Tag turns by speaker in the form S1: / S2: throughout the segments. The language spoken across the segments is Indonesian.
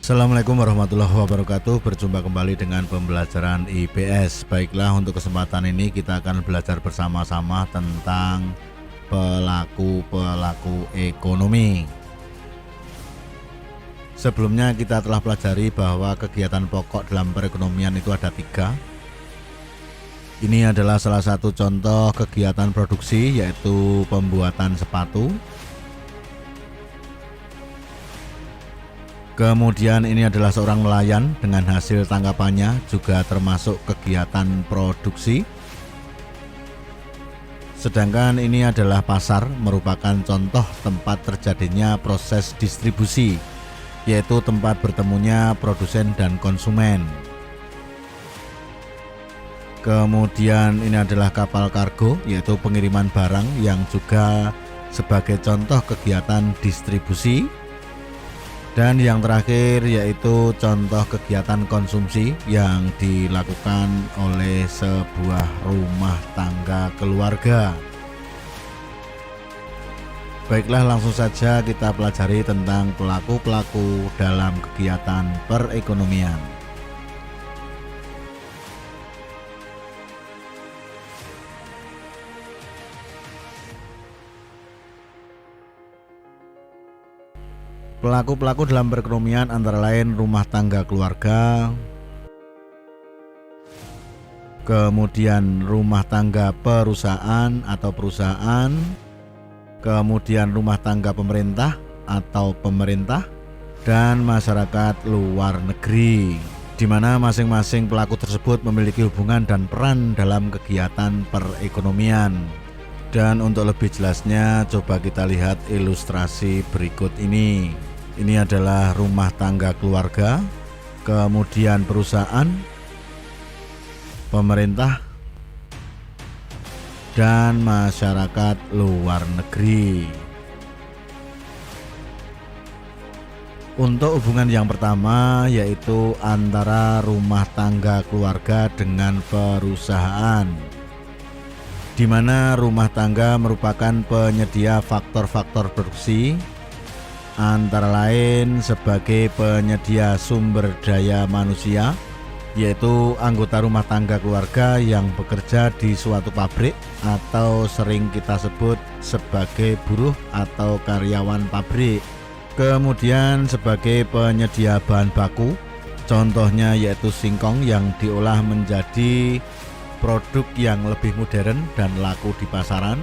S1: Assalamualaikum warahmatullahi wabarakatuh. Berjumpa kembali dengan pembelajaran IPS. Baiklah, untuk kesempatan ini kita akan belajar bersama-sama tentang pelaku-pelaku ekonomi. Sebelumnya kita telah pelajari bahwa kegiatan pokok dalam perekonomian itu ada 3. Ini adalah salah satu contoh kegiatan produksi, yaitu pembuatan sepatu. Kemudian ini adalah seorang nelayan dengan hasil tangkapannya juga termasuk kegiatan produksi. Sedangkan ini adalah pasar, merupakan contoh tempat terjadinya proses distribusi, yaitu tempat bertemunya produsen dan konsumen. Kemudian ini adalah kapal kargo, yaitu pengiriman barang yang juga sebagai contoh kegiatan distribusi. Dan yang terakhir yaitu contoh kegiatan konsumsi yang dilakukan oleh sebuah rumah tangga keluarga. Baiklah, langsung saja kita pelajari tentang pelaku-pelaku dalam kegiatan perekonomian. Pelaku-pelaku dalam perekonomian antara lain rumah tangga keluarga, kemudian rumah tangga perusahaan atau perusahaan, kemudian rumah tangga pemerintah atau pemerintah, dan masyarakat luar negeri, di mana masing-masing pelaku tersebut memiliki hubungan dan peran dalam kegiatan perekonomian. Dan untuk lebih jelasnya, coba kita lihat ilustrasi berikut ini. Ini adalah rumah tangga keluarga, kemudian perusahaan, pemerintah, dan masyarakat luar negeri. Untuk hubungan yang pertama yaitu antara rumah tangga keluarga dengan perusahaan, di mana rumah tangga merupakan penyedia faktor-faktor produksi, antara lain sebagai penyedia sumber daya manusia, yaitu anggota rumah tangga keluarga yang bekerja di suatu pabrik atau sering kita sebut sebagai buruh atau karyawan pabrik. Kemudian sebagai penyedia bahan baku, contohnya yaitu singkong yang diolah menjadi produk yang lebih modern dan laku di pasaran.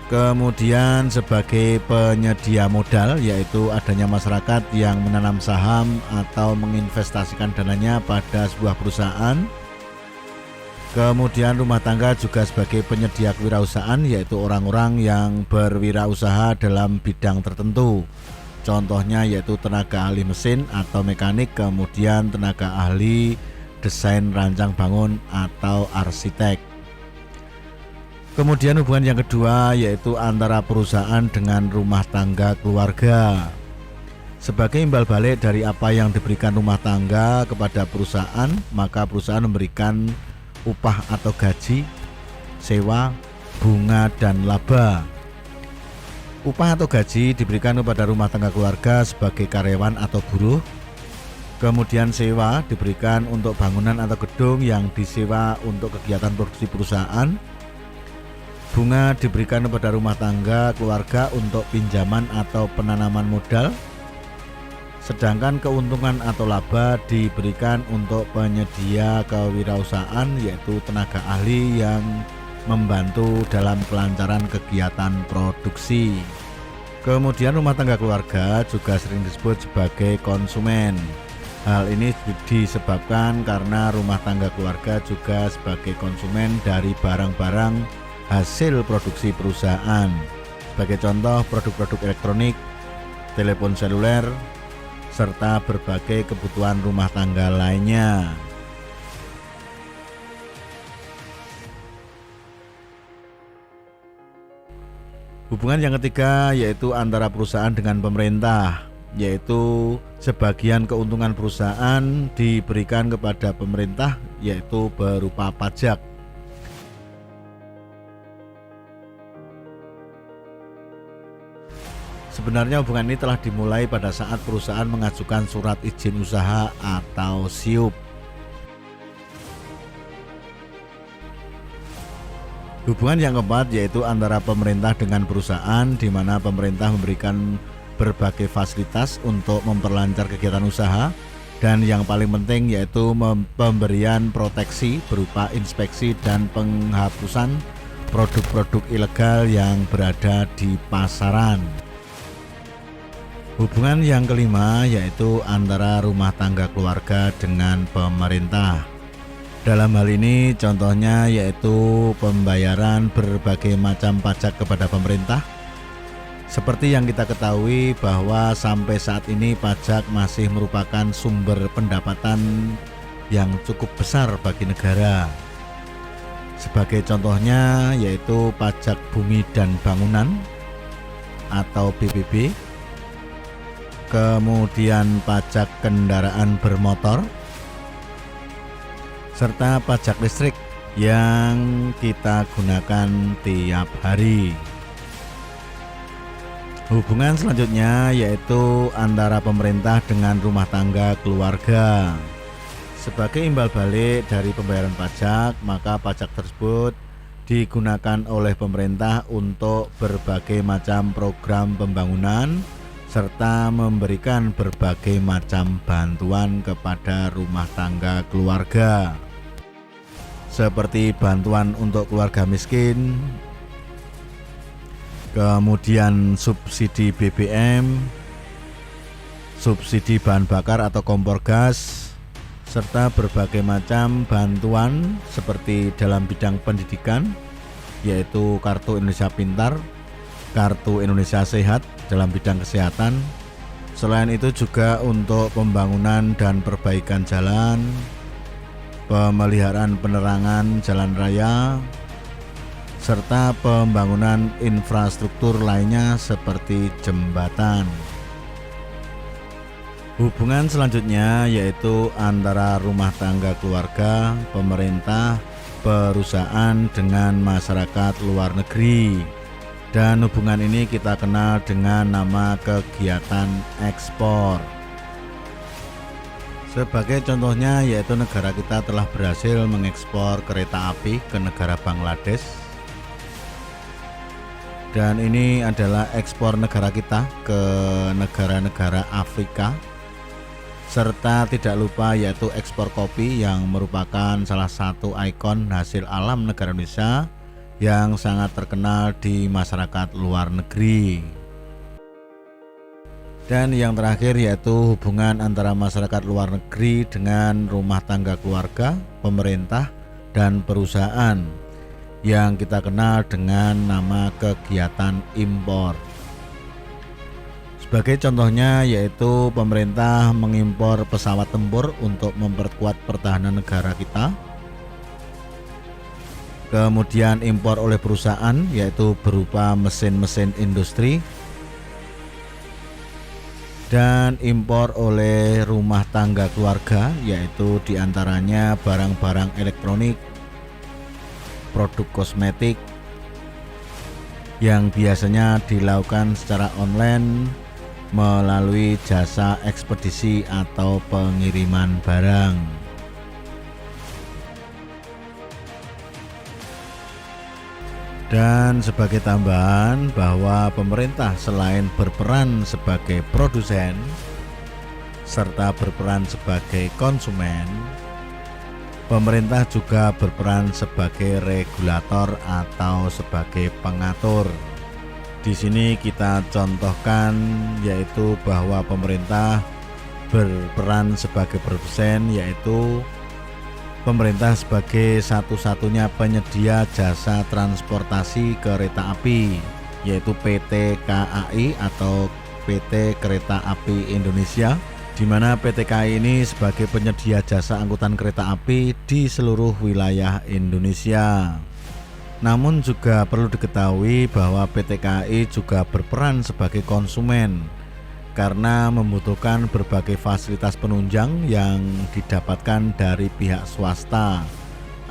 S1: Kemudian sebagai penyedia modal, yaitu adanya masyarakat yang menanam saham atau menginvestasikan dananya pada sebuah perusahaan. Kemudian rumah tangga juga sebagai penyedia kewirausahaan, yaitu orang-orang yang berwirausaha dalam bidang tertentu. Contohnya yaitu tenaga ahli mesin atau mekanik, kemudian tenaga ahli desain rancang bangun atau arsitek. Kemudian hubungan yang kedua yaitu antara perusahaan dengan rumah tangga keluarga. Sebagai imbal balik dari apa yang diberikan rumah tangga kepada perusahaan, maka perusahaan memberikan upah atau gaji, sewa, bunga, dan laba. Upah atau gaji diberikan kepada rumah tangga keluarga sebagai karyawan atau buruh. Kemudian sewa diberikan untuk bangunan atau gedung yang disewa untuk kegiatan produksi perusahaan. Bunga diberikan kepada rumah tangga keluarga untuk pinjaman atau penanaman modal. Sedangkan keuntungan atau laba diberikan untuk penyedia kewirausahaan, yaitu tenaga ahli yang membantu dalam kelancaran kegiatan produksi. Kemudian rumah tangga keluarga juga sering disebut sebagai konsumen. Hal ini disebabkan karena rumah tangga keluarga juga sebagai konsumen dari barang-barang hasil produksi perusahaan. Sebagai contoh, produk-produk elektronik, telepon seluler, serta berbagai kebutuhan rumah tangga lainnya. Hubungan yang ketiga yaitu antara perusahaan dengan pemerintah, yaitu sebagian keuntungan perusahaan diberikan kepada pemerintah, yaitu berupa pajak. Sebenarnya hubungan ini telah dimulai pada saat perusahaan mengajukan surat izin usaha atau SIUP. Hubungan yang keempat yaitu antara pemerintah dengan perusahaan, di mana pemerintah memberikan berbagai fasilitas untuk memperlancar kegiatan usaha, dan yang paling penting yaitu pemberian proteksi berupa inspeksi dan penghapusan produk-produk ilegal yang berada di pasaran. Hubungan yang kelima yaitu antara rumah tangga keluarga dengan pemerintah. Dalam hal ini contohnya yaitu pembayaran berbagai macam pajak kepada pemerintah. Seperti yang kita ketahui bahwa sampai saat ini pajak masih merupakan sumber pendapatan yang cukup besar bagi negara. Sebagai contohnya yaitu pajak bumi dan bangunan atau BBB, kemudian pajak kendaraan bermotor, serta pajak listrik yang kita gunakan tiap hari. Hubungan selanjutnya yaitu antara pemerintah dengan rumah tangga keluarga. Sebagai imbal balik dari pembayaran pajak, maka pajak tersebut digunakan oleh pemerintah untuk berbagai macam program pembangunan serta memberikan berbagai macam bantuan kepada rumah tangga keluarga, seperti bantuan untuk keluarga miskin, kemudian subsidi BBM, subsidi bahan bakar atau kompor gas, serta berbagai macam bantuan seperti dalam bidang pendidikan yaitu Kartu Indonesia Pintar, Kartu Indonesia Sehat dalam bidang kesehatan. Selain itu juga untuk pembangunan dan perbaikan jalan, pemeliharaan penerangan jalan raya, serta pembangunan infrastruktur lainnya seperti jembatan. Hubungan selanjutnya yaitu antara rumah tangga keluarga, pemerintah, perusahaan dengan masyarakat luar negeri. Dan hubungan ini kita kenal dengan nama kegiatan ekspor. Sebagai contohnya yaitu negara kita telah berhasil mengekspor kereta api ke negara Bangladesh. Dan ini adalah ekspor negara kita ke negara-negara Afrika. Serta tidak lupa yaitu ekspor kopi yang merupakan salah satu ikon hasil alam negara Indonesia yang sangat terkenal di masyarakat luar negeri. Dan yang terakhir yaitu hubungan antara masyarakat luar negeri dengan rumah tangga keluarga, pemerintah, dan perusahaan yang kita kenal dengan nama kegiatan impor. Sebagai contohnya yaitu pemerintah mengimpor pesawat tempur untuk memperkuat pertahanan negara kita. Kemudian impor oleh perusahaan yaitu berupa mesin-mesin industri, dan impor oleh rumah tangga keluarga yaitu diantaranya barang-barang elektronik, produk kosmetik yang biasanya dilakukan secara online melalui jasa ekspedisi atau pengiriman barang. Dan sebagai tambahan bahwa pemerintah selain berperan sebagai produsen serta berperan sebagai konsumen, pemerintah juga berperan sebagai regulator atau sebagai pengatur. Di sini kita contohkan yaitu bahwa pemerintah berperan sebagai produsen, yaitu pemerintah sebagai satu-satunya penyedia jasa transportasi kereta api yaitu PT KAI atau PT Kereta Api Indonesia, di mana PT KAI ini sebagai penyedia jasa angkutan kereta api di seluruh wilayah Indonesia. Namun juga perlu diketahui bahwa PT KAI juga berperan sebagai konsumen karena membutuhkan berbagai fasilitas penunjang yang didapatkan dari pihak swasta,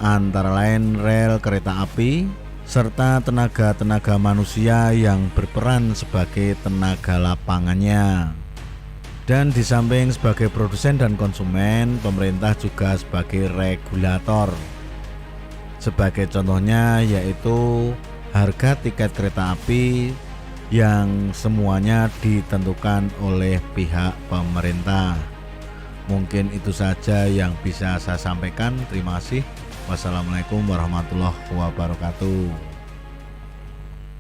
S1: antara lain rel kereta api, serta tenaga-tenaga manusia yang berperan sebagai tenaga lapangannya. Dan di samping sebagai produsen dan konsumen, pemerintah juga sebagai regulator. Sebagai contohnya yaitu harga tiket kereta api yang semuanya ditentukan oleh pihak pemerintah. Mungkin itu saja yang bisa saya sampaikan. Terima kasih. Wassalamualaikum warahmatullahi wabarakatuh.